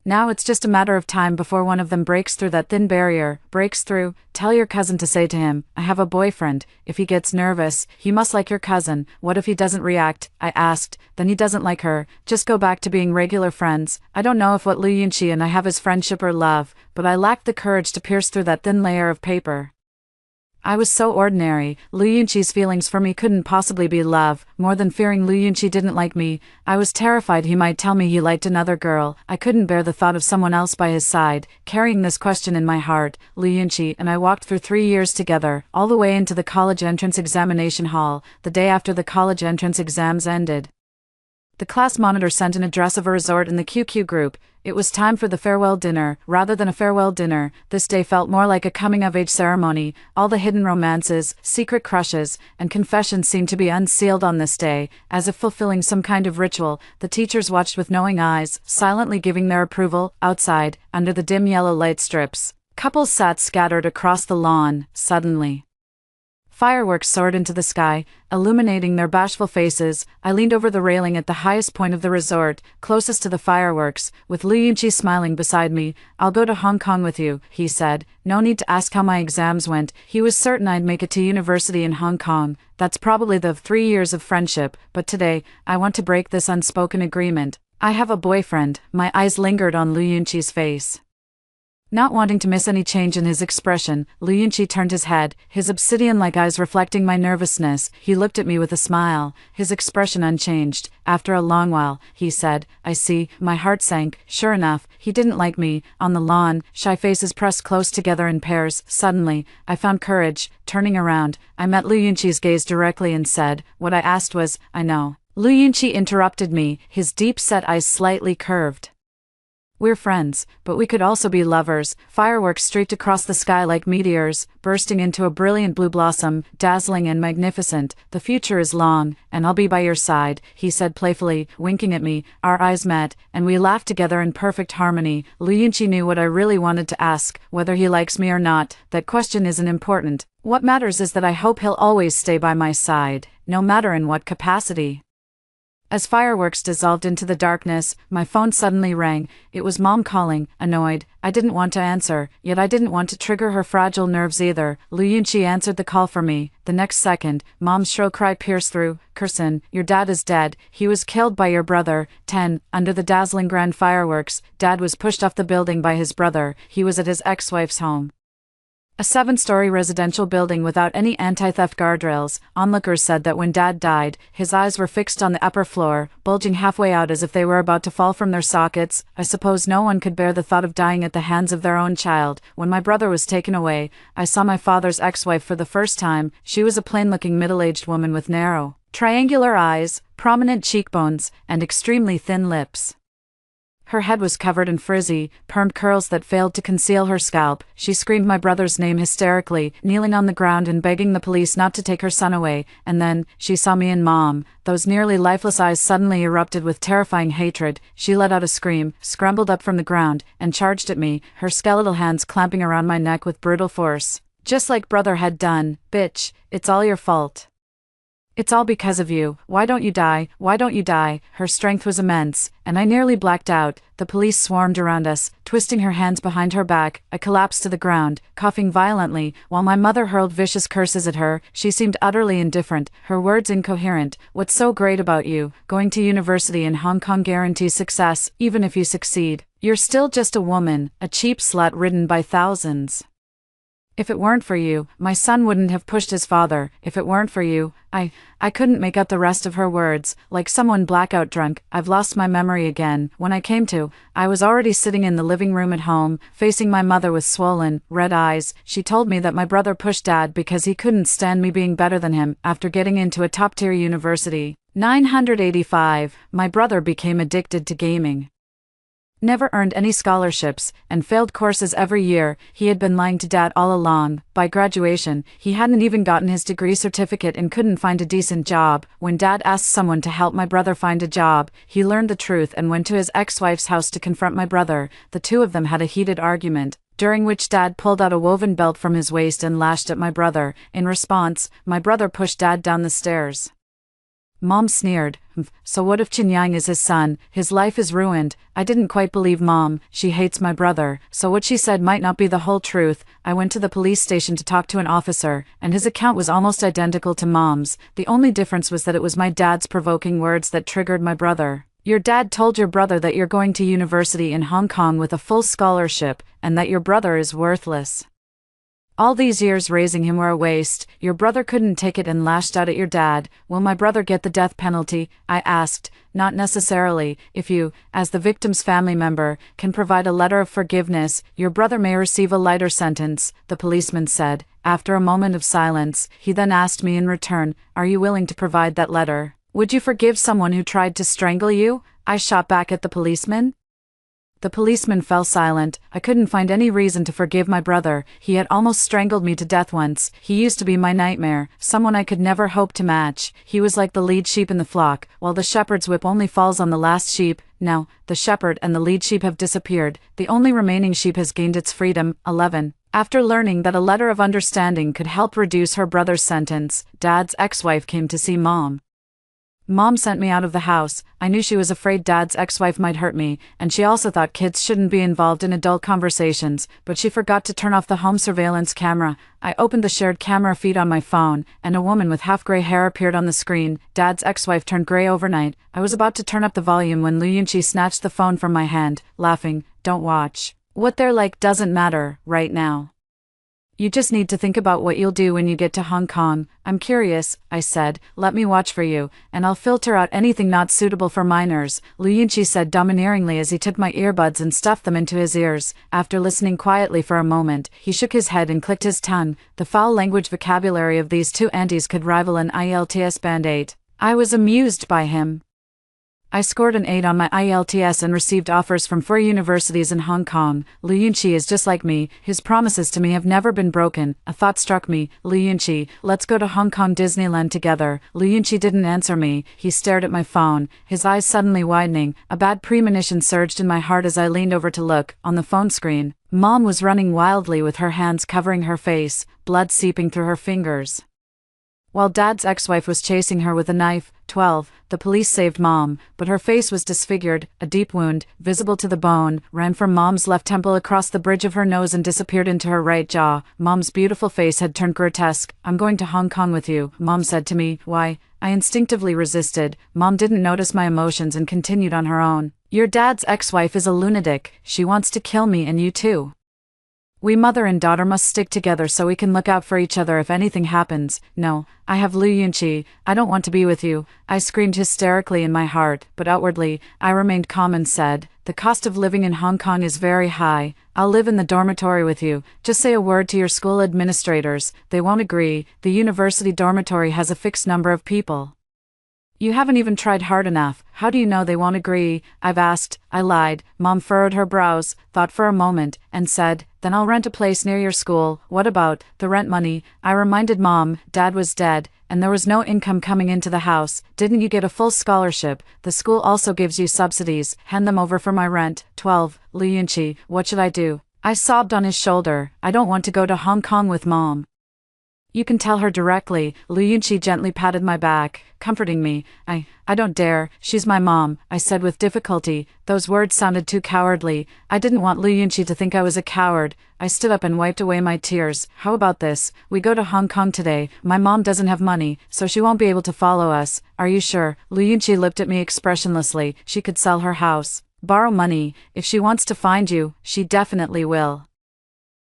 Now it's just a matter of time before one of them breaks through that thin barrier. Breaks through. Tell your cousin to say to him, I have a boyfriend. If he gets nervous, he must like your cousin. What if he doesn't react? I asked. Then he doesn't like her. Just go back to being regular friends. I don't know if what Lu Yunqi and I have is friendship or love, but I lacked the courage to pierce through that thin layer of paper. I was so ordinary. Lu Yunqi's feelings for me couldn't possibly be love. More than fearing Lu Yunqi didn't like me, I was terrified he might tell me he liked another girl. I couldn't bear the thought of someone else by his side. Carrying this question in my heart, Lu Yunqi and I walked through 3 years together, all the way into the college entrance examination hall, the day after the college entrance exams ended. The class monitor sent an address of a resort in the QQ group. It was time for the farewell dinner. Rather than a farewell dinner, this day felt more like a coming-of-age ceremony. All the hidden romances, secret crushes, and confessions seemed to be unsealed on this day. As if fulfilling some kind of ritual, the teachers watched with knowing eyes, silently giving their approval. Outside, under the dim yellow light strips, couples sat scattered across the lawn. Suddenly, fireworks soared into the sky, illuminating their bashful faces. I leaned over the railing at the highest point of the resort, closest to the fireworks, with Lu Yunqi smiling beside me. I'll go to Hong Kong with you, he said. No need to ask how my exams went. He was certain I'd make it to university in Hong Kong. That's probably the 3 years of friendship, but today, I want to break this unspoken agreement. I have a boyfriend. My eyes lingered on Lu Yunqi's face. Not wanting to miss any change in his expression, Lu Yunqi turned his head, his obsidian-like eyes reflecting my nervousness. He looked at me with a smile, his expression unchanged. After a long while, he said, I see. My heart sank. Sure enough, he didn't like me. On the lawn, shy faces pressed close together in pairs. Suddenly, I found courage. Turning around, I met Lu Yunqi's gaze directly and said, what I asked was, I know. Lu Yunqi interrupted me, his deep-set eyes slightly curved. We're friends, but we could also be lovers. Fireworks streaked across the sky like meteors, bursting into a brilliant blue blossom, dazzling and magnificent. The future is long, and I'll be by your side, he said playfully, winking at me. Our eyes met, and we laughed together in perfect harmony. Lu Yunqi knew what I really wanted to ask, whether he likes me or not. That question isn't important. What matters is that I hope he'll always stay by my side, no matter in what capacity. As fireworks dissolved into the darkness, my phone suddenly rang. It was Mom calling, annoyed. I didn't want to answer, yet I didn't want to trigger her fragile nerves either. Lu Yunqi answered the call for me. The next second, Mom's shrill cry pierced through. Kirsten, your dad is dead. He was killed by your brother. 10. Under the dazzling grand fireworks, Dad was pushed off the building by his brother. He was at his ex-wife's home. A 7-story residential building without any anti-theft guardrails. Onlookers said that when Dad died, his eyes were fixed on the upper floor, bulging halfway out as if they were about to fall from their sockets. I suppose no one could bear the thought of dying at the hands of their own child. When my brother was taken away, I saw my father's ex-wife for the first time. She was a plain-looking middle-aged woman with narrow, triangular eyes, prominent cheekbones, and extremely thin lips. Her head was covered in frizzy, permed curls that failed to conceal her scalp. She screamed my brother's name hysterically, kneeling on the ground and begging the police not to take her son away. And then, she saw me and Mom. Those nearly lifeless eyes suddenly erupted with terrifying hatred. She let out a scream, scrambled up from the ground, and charged at me, her skeletal hands clamping around my neck with brutal force. Just like brother had done. Bitch, it's all your fault. It's all because of you. Why don't you die? Why don't you die? Her strength was immense, and I nearly blacked out. The police swarmed around us, twisting her hands behind her back. I collapsed to the ground, coughing violently, while my mother hurled vicious curses at her. She seemed utterly indifferent, her words incoherent. What's so great about you? Going to university in Hong Kong guarantees success, even if you succeed. You're still just a woman, a cheap slut ridden by thousands. If it weren't for you, my son wouldn't have pushed his father. If it weren't for you, I couldn't make out the rest of her words. Like someone blackout drunk, I've lost my memory again. When I came to, I was already sitting in the living room at home, facing my mother with swollen, red eyes. She told me that my brother pushed Dad because he couldn't stand me being better than him after getting into a top-tier university. 985, my brother became addicted to gaming. Never earned any scholarships, and failed courses every year. He had been lying to Dad all along. By graduation, he hadn't even gotten his degree certificate and couldn't find a decent job. When Dad asked someone to help my brother find a job, he learned the truth and went to his ex-wife's house to confront my brother. The two of them had a heated argument, during which Dad pulled out a woven belt from his waist and lashed at my brother. In response, my brother pushed Dad down the stairs. Mom sneered. So what if Chinyang is his son? His life is ruined. I didn't quite believe Mom. She hates my brother. So what she said might not be the whole truth. I went to the police station to talk to an officer, and his account was almost identical to Mom's. The only difference was that it was my dad's provoking words that triggered my brother. Your dad told your brother that you're going to university in Hong Kong with a full scholarship, and that your brother is worthless. All these years raising him were a waste. Your brother couldn't take it and lashed out at your dad. Will my brother get the death penalty? I asked. Not necessarily. If you, as the victim's family member, can provide a letter of forgiveness, your brother may receive a lighter sentence, the policeman said. After a moment of silence, he then asked me in return, are you willing to provide that letter? Would you forgive someone who tried to strangle you? I shot back at the policeman. The policeman fell silent. I couldn't find any reason to forgive my brother. He had almost strangled me to death once. He used to be my nightmare, someone I could never hope to match. He was like the lead sheep in the flock, while the shepherd's whip only falls on the last sheep. Now, the shepherd and the lead sheep have disappeared. The only remaining sheep has gained its freedom. 11. After learning that a letter of understanding could help reduce her brother's sentence, Dad's ex-wife came to see Mom. Mom sent me out of the house. I knew she was afraid Dad's ex-wife might hurt me, and she also thought kids shouldn't be involved in adult conversations, but she forgot to turn off the home surveillance camera. I opened the shared camera feed on my phone, and a woman with half-gray hair appeared on the screen. Dad's ex-wife turned gray overnight. I was about to turn up the volume when Lu Yunqi snatched the phone from my hand, laughing. Don't watch. What they're like doesn't matter, right now. You just need to think about what you'll do when you get to Hong Kong. I'm curious, I said. Let me watch for you, and I'll filter out anything not suitable for minors, Lu Yunqi said domineeringly as he took my earbuds and stuffed them into his ears. After listening quietly for a moment, he shook his head and clicked his tongue. The foul language vocabulary of these two aunties could rival an IELTS Band 8. I was amused by him. I scored an 8 on my IELTS and received offers from 4 universities in Hong Kong. Lu Yunqi is just like me. His promises to me have never been broken. A thought struck me. Lu Yunqi, let's go to Hong Kong Disneyland together. Lu Yunqi didn't answer me. He stared at my phone, his eyes suddenly widening. A bad premonition surged in my heart as I leaned over to look. On the phone screen, Mom was running wildly with her hands covering her face, blood seeping through her fingers, while Dad's ex-wife was chasing her with a knife. 12. The police saved Mom, but her face was disfigured. A deep wound, visible to the bone, ran from Mom's left temple across the bridge of her nose and disappeared into her right jaw. Mom's beautiful face had turned grotesque. I'm going to Hong Kong with you, Mom said to me. Why? I instinctively resisted. Mom didn't notice my emotions and continued on her own. Your dad's ex-wife is a lunatic. She wants to kill me and you too. We mother and daughter must stick together so we can look out for each other if anything happens. No, I have Lu Yunqi. I don't want to be with you. I screamed hysterically in my heart, but outwardly, I remained calm and said, the cost of living in Hong Kong is very high. I'll live in the dormitory with you. Just say a word to your school administrators. They won't agree. The university dormitory has a fixed number of people. You haven't even tried hard enough. How do you know they won't agree? I've asked. I lied. Mom furrowed her brows, thought for a moment, and said, then I'll rent a place near your school. What about the rent money? I reminded Mom. Dad was dead, and there was no income coming into the house. Didn't you get a full scholarship? The school also gives you subsidies. Hand them over for my rent. 12. Lu Yunqi, what should I do? I sobbed on his shoulder. I don't want to go to Hong Kong with Mom. You can tell her directly. Lu Yunqi gently patted my back, comforting me. I don't dare. She's my mom, I said with difficulty. Those words sounded too cowardly. I didn't want Lu Yunqi to think I was a coward. I stood up and wiped away my tears. How about this? We go to Hong Kong today. My mom doesn't have money, so she won't be able to follow us. Are you sure? Lu Yunqi looked at me expressionlessly. She could sell her house, borrow money. If she wants to find you, she definitely will.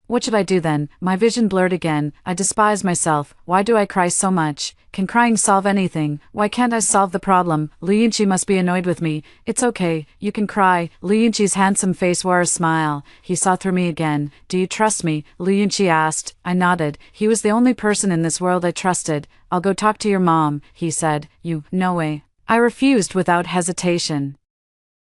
What should I do then? My vision blurred again. I despise myself. Why do I cry so much? Can crying solve anything? Why can't I solve the problem? Lu Yunqi must be annoyed with me. It's okay. You can cry. Lu Yunqi's handsome face wore a smile. He saw through me again. Do you trust me? Lu Yunqi asked. I nodded. He was the only person in this world I trusted. I'll go talk to your mom, he said. No way. I refused without hesitation.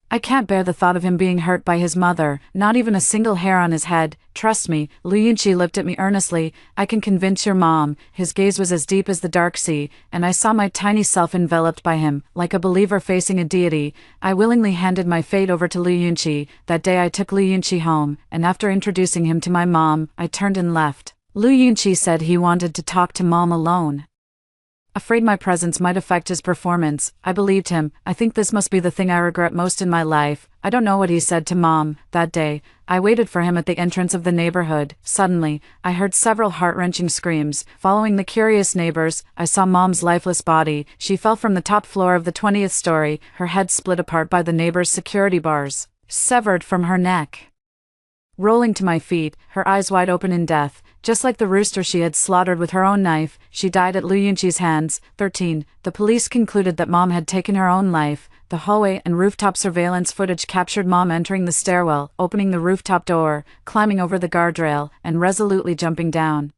I can't bear the thought of him being hurt by his mother, not even a single hair on his head. Trust me. Lu Yunqi looked at me earnestly. I can convince your mom. His gaze was as deep as the dark sea, and I saw my tiny self enveloped by him, like a believer facing a deity. I willingly handed my fate over to Lu Yunqi. That day I took Lu Yunqi home, and after introducing him to my mom, I turned and left. Lu Yunqi said he wanted to talk to mom alone. Afraid my presence might affect his performance, I believed him. I think this must be the thing I regret most in my life. I don't know what he said to mom. That day, I waited for him at the entrance of the neighborhood. Suddenly, I heard several heart-wrenching screams. Following the curious neighbors, I saw mom's lifeless body. She fell from the top floor of the 20th story, her head split apart by the neighbors' security bars, severed from her neck. Rolling to my feet, her eyes wide open in death, just like the rooster she had slaughtered with her own knife, she died at Lu Yunqi's hands. 13. The police concluded that mom had taken her own life. The hallway and rooftop surveillance footage captured mom entering the stairwell, opening the rooftop door, climbing over the guardrail, and resolutely jumping down.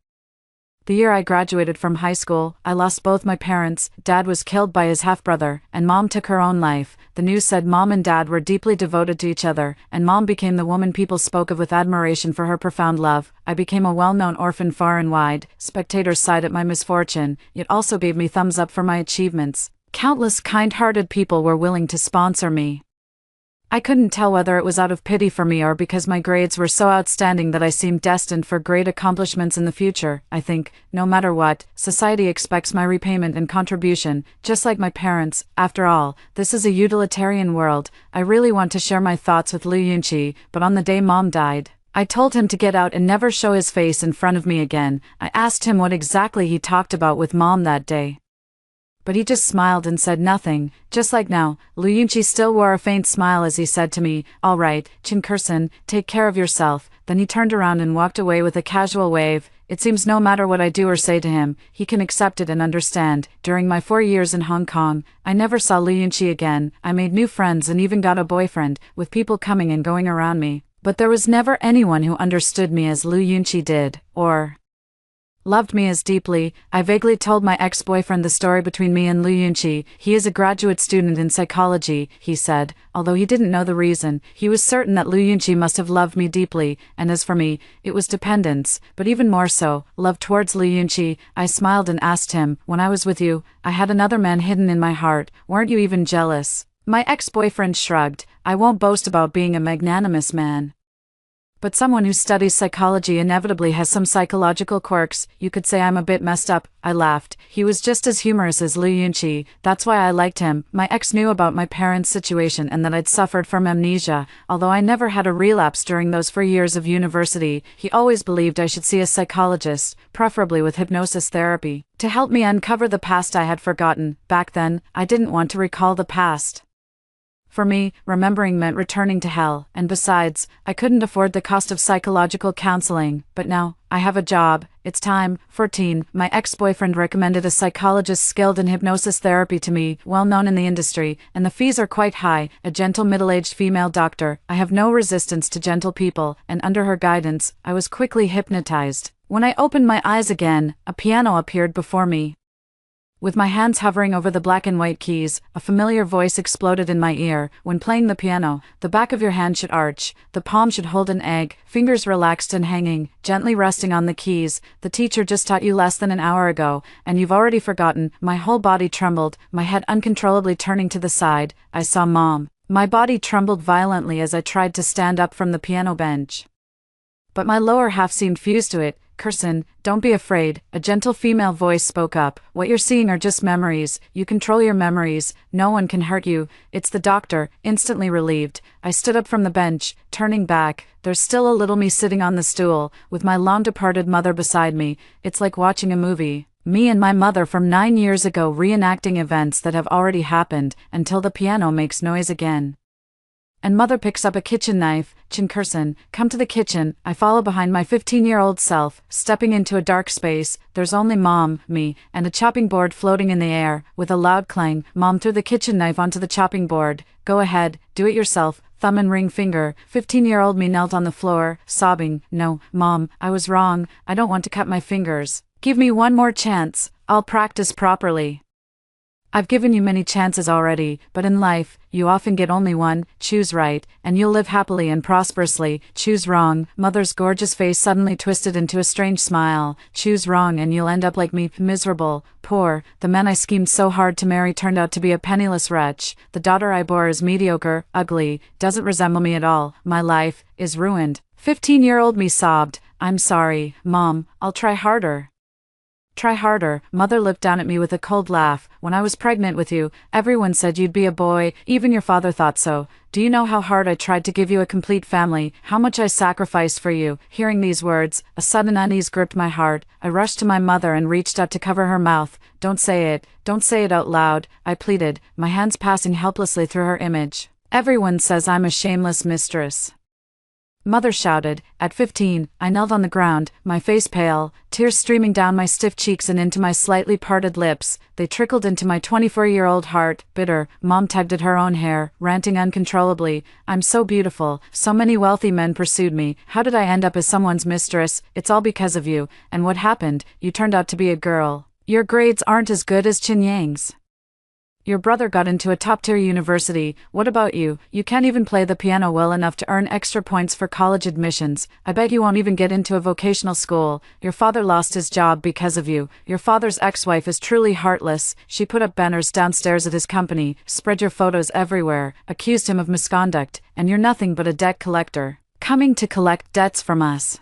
The year I graduated from high school, I lost both my parents. Dad was killed by his half-brother, and mom took her own life. The news said mom and dad were deeply devoted to each other, and mom became the woman people spoke of with admiration for her profound love. I became a well-known orphan far and wide. Spectators sighed at my misfortune, yet also gave me thumbs up for my achievements. Countless kind-hearted people were willing to sponsor me. I couldn't tell whether it was out of pity for me or because my grades were so outstanding that I seemed destined for great accomplishments in the future. I think, no matter what, society expects my repayment and contribution, just like my parents. After all, this is a utilitarian world. I really want to share my thoughts with Lu Yunqi, but on the day mom died, I told him to get out and never show his face in front of me again. I asked him what exactly he talked about with mom that day, but he just smiled and said nothing. Just like now, Lu Yunqi still wore a faint smile as he said to me, "All right, Chin Kurson, take care of yourself." Then he turned around and walked away with a casual wave. It seems no matter what I do or say to him, he can accept it and understand. During my 4 years in Hong Kong, I never saw Lu Yunqi again. I made new friends and even got a boyfriend, with people coming and going around me. But there was never anyone who understood me as Lu Yunqi did, or loved me as deeply. I vaguely told my ex-boyfriend the story between me and Lu Yunqi. He is a graduate student in psychology, he said. Although he didn't know the reason, he was certain that Lu Yunqi must have loved me deeply, and as for me, it was dependence, but even more so, love towards Lu Yunqi. I smiled and asked him, "When I was with you, I had another man hidden in my heart. Weren't you even jealous?" My ex-boyfriend shrugged. I won't boast about being a magnanimous man, but someone who studies psychology inevitably has some psychological quirks. You could say I'm a bit messed up. I laughed. He was just as humorous as Lu Yunqi. That's why I liked him. My ex knew about my parents' situation and that I'd suffered from amnesia. Although I never had a relapse during those 4 years of university, he always believed I should see a psychologist, preferably with hypnosis therapy, to help me uncover the past I had forgotten. Back then, I didn't want to recall the past. For me, remembering meant returning to hell, and besides, I couldn't afford the cost of psychological counseling. But now, I have a job. It's time. 14. My ex-boyfriend recommended a psychologist skilled in hypnosis therapy to me, well known in the industry, and the fees are quite high. A gentle middle-aged female doctor. I have no resistance to gentle people, and under her guidance, I was quickly hypnotized. When I opened my eyes again, a piano appeared before me. With my hands hovering over the black and white keys, a familiar voice exploded in my ear. When playing the piano, the back of your hand should arch, the palm should hold an egg, fingers relaxed and hanging, gently resting on the keys. The teacher just taught you less than an hour ago, and you've already forgotten. My whole body trembled, my head uncontrollably turning to the side. I saw Mom. My body trembled violently as I tried to stand up from the piano bench, but my lower half seemed fused to it. Kirsten, don't be afraid, a gentle female voice spoke up. What you're seeing are just memories. You control your memories. No one can hurt you. It's the doctor, instantly relieved. I stood up from the bench, turning back. There's still a little me sitting on the stool, with my long-departed mother beside me. It's like watching a movie. Me and my mother from 9 years ago reenacting events that have already happened, until the piano makes noise again. And mother picks up a kitchen knife. Kirsten, come to the kitchen. I follow behind my 15-year-old self, stepping into a dark space. There's only mom, me, and a chopping board floating in the air. With a loud clang, mom threw the kitchen knife onto the chopping board. Go ahead, do it yourself. Thumb and ring finger. 15-year-old me knelt on the floor, sobbing. No, mom, I was wrong. I don't want to cut my fingers. Give me one more chance. I'll practice properly. I've given you many chances already, but in life, you often get only one. Choose right, and you'll live happily and prosperously. Choose wrong. Mother's gorgeous face suddenly twisted into a strange smile. Choose wrong and you'll end up like me, miserable, poor. The man I schemed so hard to marry turned out to be a penniless wretch. The daughter I bore is mediocre, ugly, doesn't resemble me at all. My life is ruined. 15-year-old me sobbed. I'm sorry, Mom, I'll try harder. Try harder. Mother looked down at me with a cold laugh. When I was pregnant with you, everyone said you'd be a boy, even your father thought so. Do you know how hard I tried to give you a complete family, how much I sacrificed for you? Hearing these words, a sudden unease gripped my heart. I rushed to my mother and reached out to cover her mouth. Don't say it out loud, I pleaded, my hands passing helplessly through her image. Everyone says I'm a shameless mistress. Mother shouted. At 15, I knelt on the ground, my face pale, tears streaming down my stiff cheeks and into my slightly parted lips. They trickled into my 24-year-old heart, bitter. Mom tugged at her own hair, ranting uncontrollably. I'm so beautiful. So many wealthy men pursued me. How did I end up as someone's mistress? It's all because of you. And what happened? You turned out to be a girl. Your grades aren't as good as Chin Yang's. Your brother got into a top-tier university. What about you? You can't even play the piano well enough to earn extra points for college admissions. I bet you won't even get into a vocational school. Your father lost his job because of you. Your father's ex-wife is truly heartless. She put up banners downstairs at his company, spread your photos everywhere, accused him of misconduct, and you're nothing but a debt collector, coming to collect debts from us.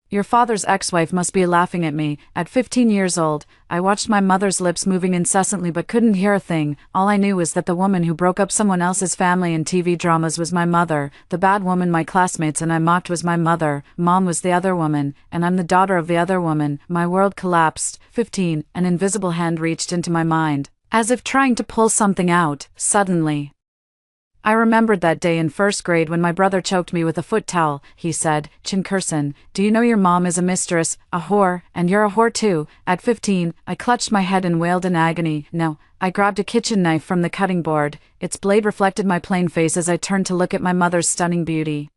Your father's ex-wife must be laughing at me. At 15 years old, I watched my mother's lips moving incessantly but couldn't hear a thing. All I knew was that the woman who broke up someone else's family in TV dramas was my mother. The bad woman my classmates and I mocked was my mother. Mom was the other woman, and I'm the daughter of the other woman. My world collapsed. 15, an invisible hand reached into my mind, as if trying to pull something out, suddenly. I remembered that day in first grade when my brother choked me with a foot towel. He said, Kirsten, do you know your mom is a mistress, a whore, and you're a whore too? At 15, I clutched my head and wailed in agony. No, I grabbed a kitchen knife from the cutting board. Its blade reflected my plain face as I turned to look at my mother's stunning beauty.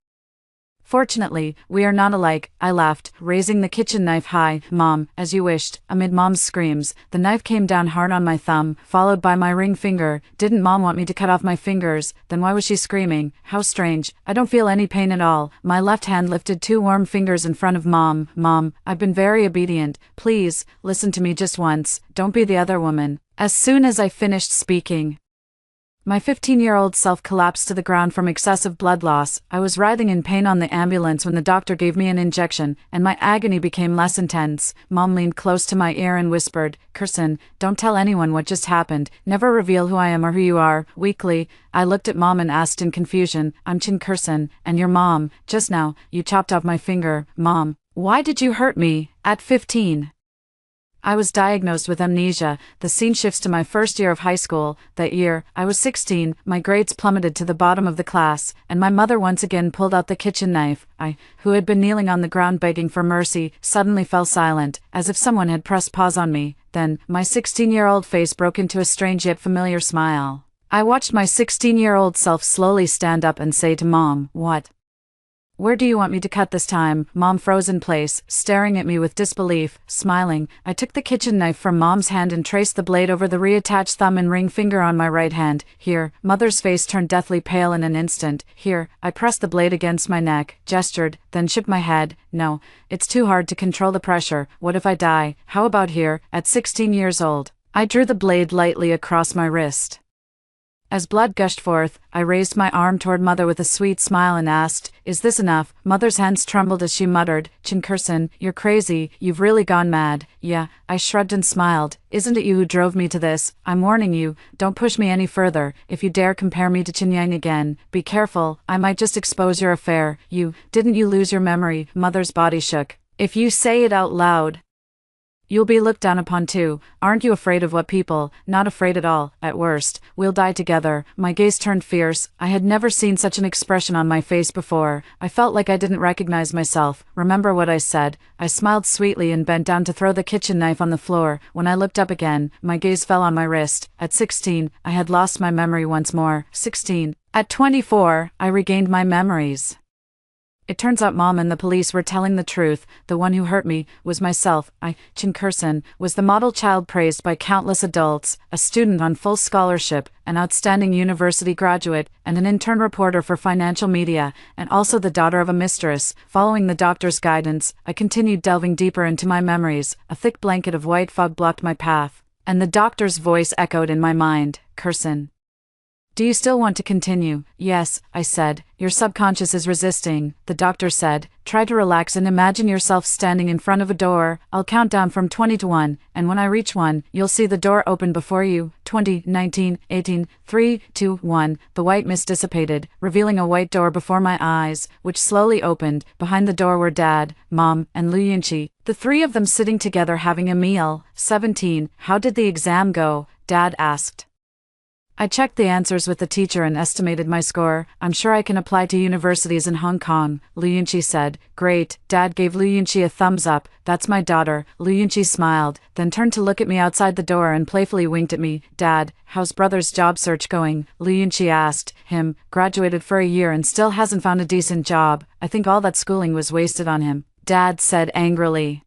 Fortunately, we are not alike, I laughed, raising the kitchen knife high. Mom, as you wished. Amid Mom's screams, the knife came down hard on my thumb, followed by my ring finger. Didn't Mom want me to cut off my fingers? Then why was she screaming? How strange. I don't feel any pain at all. My left hand lifted 2 warm fingers in front of Mom. Mom, I've been very obedient. Please, listen to me just once. Don't be the other woman. As soon as I finished speaking, my 15-year-old self collapsed to the ground from excessive blood loss. I was writhing in pain on the ambulance when the doctor gave me an injection, and my agony became less intense. Mom leaned close to my ear and whispered, Kirsten, don't tell anyone what just happened. Never reveal who I am or who you are. Weakly, I looked at Mom and asked in confusion, I'm Kirsten, and your mom. Just now, you chopped off my finger. Mom, why did you hurt me? At 15. I was diagnosed with amnesia. The scene shifts to my first year of high school. That year, I was 16, my grades plummeted to the bottom of the class, and my mother once again pulled out the kitchen knife. I, who had been kneeling on the ground begging for mercy, suddenly fell silent, as if someone had pressed pause on me. Then, my 16-year-old face broke into a strange yet familiar smile. I watched my 16-year-old self slowly stand up and say to Mom, What? Where do you want me to cut this time? Mom froze in place, staring at me with disbelief. Smiling, I took the kitchen knife from Mom's hand and traced the blade over the reattached thumb and ring finger on my right hand. Here, Mother's face turned deathly pale in an instant. Here, I pressed the blade against my neck, gestured, then shook my head. No, it's too hard to control the pressure. What if I die? How about here, at 16 years old? I drew the blade lightly across my wrist. As blood gushed forth, I raised my arm toward Mother with a sweet smile and asked, "Is this enough?" Mother's hands trembled as she muttered, "Chinkerson, you're crazy, you've really gone mad." "Yeah," I shrugged and smiled. "Isn't it you who drove me to this? I'm warning you, don't push me any further. If you dare compare me to Chinyang again, be careful, I might just expose your affair." Didn't you lose your memory?" Mother's body shook. "If you say it out loud, you'll be looked down upon too. Aren't you afraid of what people?" "Not afraid at all. At worst, we'll die together." My gaze turned fierce. I had never seen such an expression on my face before. I felt like I didn't recognize myself. "Remember what I said." I smiled sweetly and bent down to throw the kitchen knife on the floor. When I looked up again, my gaze fell on my wrist. At 16, I had lost my memory once more. 16. At 24, I regained my memories. It turns out Mom and the police were telling the truth. The one who hurt me was myself. Chinkerson, was the model child praised by countless adults, a student on full scholarship, an outstanding university graduate, and an intern reporter for financial media, and also the daughter of a mistress. Following the doctor's guidance, I continued delving deeper into my memories. A thick blanket of white fog blocked my path, and the doctor's voice echoed in my mind. "Curson, do you still want to continue?" "Yes," I said. "Your subconscious is resisting," the doctor said. "Try to relax and imagine yourself standing in front of a door. I'll count down from 20 to 1, and when I reach 1, you'll see the door open before you. 20, 19, 18, 3, 2, 1. The white mist dissipated, revealing a white door before my eyes, which slowly opened. Behind the door were Dad, Mom, and Lu Yunqi, the three of them sitting together having a meal. 17. "How did the exam go?" Dad asked. I checked the answers with the teacher and estimated my score. "I'm sure I can apply to universities in Hong Kong," Lu Yunqi said. "Great." Dad gave Lu Yunqi a thumbs up. "That's my daughter." Lu Yunqi smiled, then turned to look at me outside the door and playfully winked at me. "Dad, how's brother's job search going?" Lu Yunqi asked. "Him, graduated for a year and still hasn't found a decent job. I think all that schooling was wasted on him," Dad said angrily.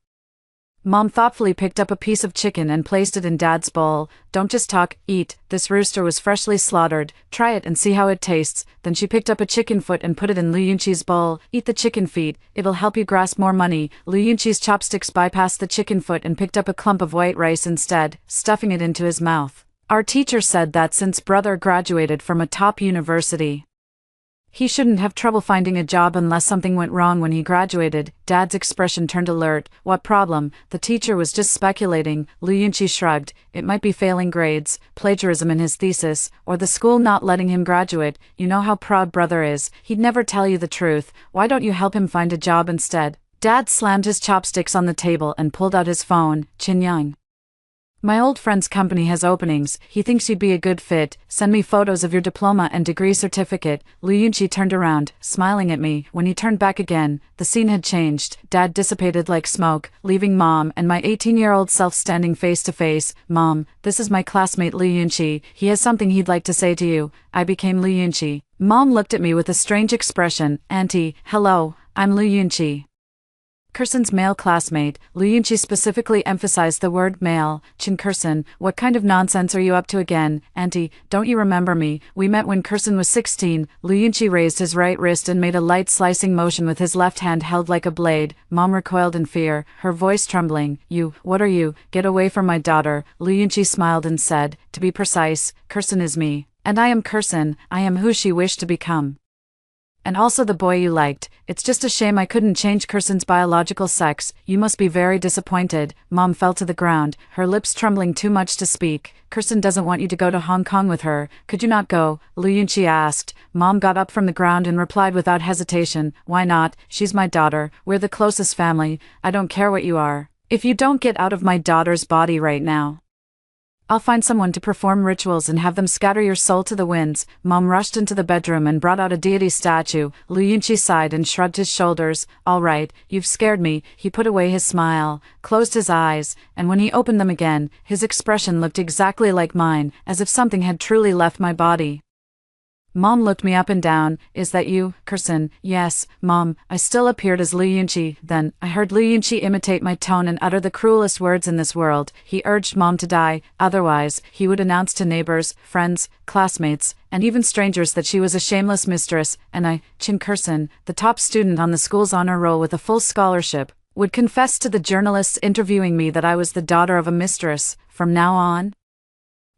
Mom thoughtfully picked up a piece of chicken and placed it in Dad's bowl. "Don't just talk, eat. This rooster was freshly slaughtered. Try it and see how it tastes." Then she picked up a chicken foot and put it in Lu Yunqi's bowl. "Eat the chicken feet. It'll help you grasp more money." Lu Yunqi's chopsticks bypassed the chicken foot and picked up a clump of white rice instead, stuffing it into his mouth. "Our teacher said that since brother graduated from a top university, he shouldn't have trouble finding a job unless something went wrong when he graduated." Dad's expression turned alert. "What problem?" The teacher was just speculating. Lu Yunqi shrugged. "It might be failing grades, plagiarism in his thesis, or the school not letting him graduate. You know how proud brother is. He'd never tell you the truth. Why don't you help him find a job instead?" Dad slammed his chopsticks on the table and pulled out his phone. "Chinyang, my old friend's company has openings. He thinks you'd be a good fit. Send me photos of your diploma and degree certificate." Lu Yunqi turned around, smiling at me. When he turned back again, the scene had changed. Dad dissipated like smoke, leaving Mom and my 18-year-old self standing face to face. "Mom, this is my classmate Lu Yunqi. He has something he'd like to say to you." I became Lu Yunqi. Mom looked at me with a strange expression. "Auntie, hello, I'm Lu Yunqi, Curson's male classmate." Lu Yunqi specifically emphasized the word male. "Chinkerson, what kind of nonsense are you up to again?" "Auntie, don't you remember me? We met when Curson was 16. Lu Yunqi raised his right wrist and made a light slicing motion with his left hand held like a blade. Mom recoiled in fear, her voice trembling. What are you? Get away from my daughter." Lu Yunqi smiled and said, "To be precise, Curson is me. And I am Curson. I am who she wished to become. And also the boy you liked. It's just a shame I couldn't change Curson's biological sex. You must be very disappointed." Mom fell to the ground, her lips trembling too much to speak. "Curson doesn't want you to go to Hong Kong with her. Could you not go?" Lu Yunqi asked. Mom got up from the ground and replied without hesitation, "Why not? She's my daughter. We're the closest family. I don't care what you are. If you don't get out of my daughter's body right now, I'll find someone to perform rituals and have them scatter your soul to the winds." Mom rushed into the bedroom and brought out a deity statue. Lu Yunqi sighed and shrugged his shoulders. "All right, you've scared me." He put away his smile, closed his eyes, and when he opened them again, his expression looked exactly like mine, as if something had truly left my body. Mom looked me up and down. "Is that you, Curson?" "Yes, Mom." I still appeared as Lu Yunqi. Then, I heard Lu Yunqi imitate my tone and utter the cruelest words in this world. He urged Mom to die, otherwise, he would announce to neighbors, friends, classmates, and even strangers that she was a shameless mistress, and I, Chinkerson, the top student on the school's honor roll with a full scholarship, would confess to the journalists interviewing me that I was the daughter of a mistress. From now on,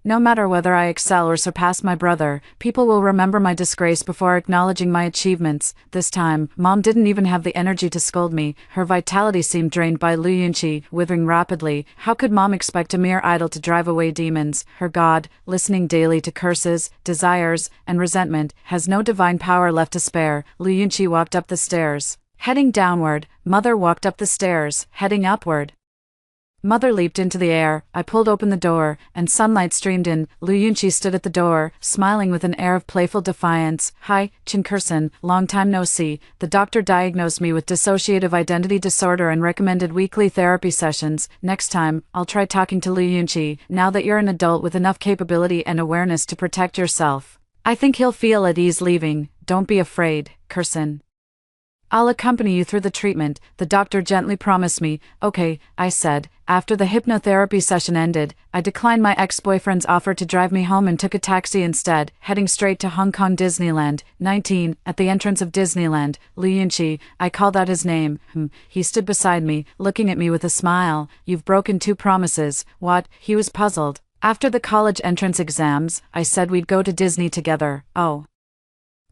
No matter whether I excel or surpass my brother, people will remember my disgrace before acknowledging my achievements. This time, Mom didn't even have the energy to scold me. Her vitality seemed drained by Lu Yunqi, withering rapidly. How could Mom expect a mere idol to drive away demons? Her god, listening daily to curses, desires, and resentment, has no divine power left to spare. Lu Yunqi walked up the stairs. Heading downward, Mother walked up the stairs, heading upward. Mother leaped into the air. I pulled open the door, and sunlight streamed in. Lu Yunqi stood at the door, smiling with an air of playful defiance. Hi, Chen Kursen, long time no see. The doctor diagnosed me with dissociative identity disorder and recommended weekly therapy sessions. Next time, I'll try talking to Lu Yunqi, now that you're an adult with enough capability and awareness to protect yourself. I think he'll feel at ease leaving. Don't be afraid, Kursen. I'll accompany you through the treatment, the doctor gently promised me. Okay, I said. After the hypnotherapy session ended, I declined my ex-boyfriend's offer to drive me home and took a taxi instead, heading straight to Hong Kong Disneyland. 19, at the entrance of Disneyland, Lu Yunqi, I called out his name. He stood beside me, looking at me with a smile. You've broken 2 promises. What? He was puzzled. After the college entrance exams, I said we'd go to Disney together. Oh.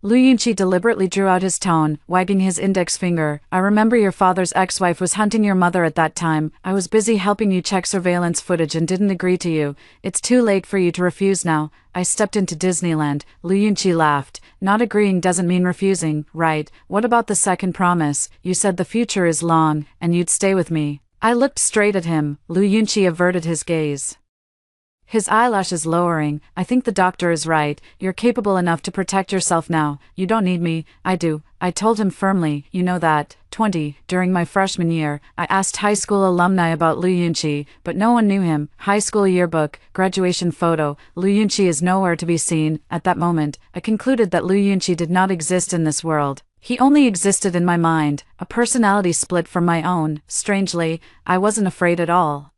Lu Yunqi deliberately drew out his tone, wagging his index finger. I remember your father's ex-wife was hunting your mother at that time. I was busy helping you check surveillance footage and didn't agree to you. It's too late for you to refuse now. I stepped into Disneyland. Lu Yunqi laughed. Not agreeing doesn't mean refusing, right? What about the second promise? You said the future is long, and you'd stay with me. I looked straight at him. Lu Yunqi averted his gaze, his eyelashes lowering. I think the doctor is right. You're capable enough to protect yourself now. You don't need me. I do. I told him firmly. You know that. 20. During my freshman year, I asked high school alumni about Lu Yunqi, but no one knew him. High school yearbook, graduation photo. Lu Yunqi is nowhere to be seen. At that moment, I concluded that Lu Yunqi did not exist in this world. He only existed in my mind, a personality split from my own. Strangely, I wasn't afraid at all.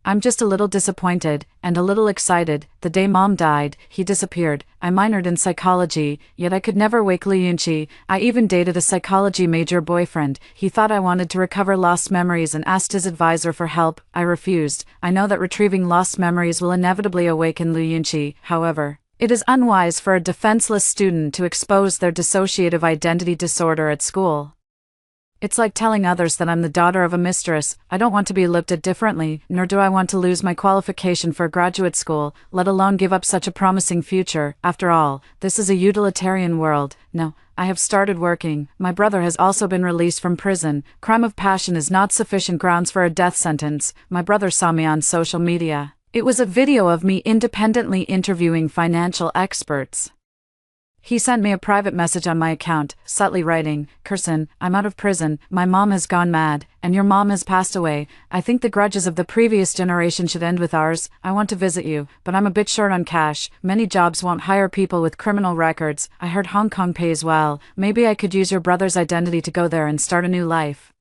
I'm just a little disappointed, and a little excited. The day Mom died, he disappeared. I minored in psychology, yet I could never wake Lu Yunqi. I even dated a psychology major boyfriend. He thought I wanted to recover lost memories and asked his advisor for help. I refused. I know that retrieving lost memories will inevitably awaken Lu Yunqi. However, it is unwise for a defenseless student to expose their dissociative identity disorder at school. It's like telling others that I'm the daughter of a mistress. I don't want to be looked at differently, nor do I want to lose my qualification for graduate school, let alone give up such a promising future. After all, this is a utilitarian world. No, I have started working. My brother has also been released from prison. Crime of passion is not sufficient grounds for a death sentence. My brother saw me on social media. It was a video of me independently interviewing financial experts. He sent me a private message on my account, subtly writing, Kursen, I'm out of prison, my mom has gone mad, and your mom has passed away. I think the grudges of the previous generation should end with ours. I want to visit you, but I'm a bit short on cash. Many jobs won't hire people with criminal records. I heard Hong Kong pays well. Maybe I could use your brother's identity to go there and start a new life.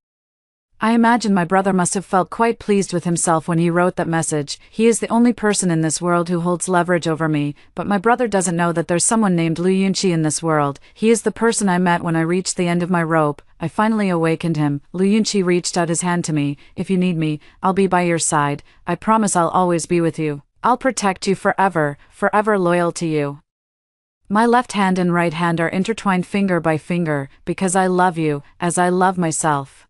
I imagine my brother must have felt quite pleased with himself when he wrote that message. He is the only person in this world who holds leverage over me, but my brother doesn't know that there's someone named Lu Yunqi in this world. He is the person I met when I reached the end of my rope. I finally awakened him. Lu Yunqi reached out his hand to me. If you need me, I'll be by your side. I promise I'll always be with you. I'll protect you forever, forever loyal to you. My left hand and right hand are intertwined finger by finger, because I love you, as I love myself.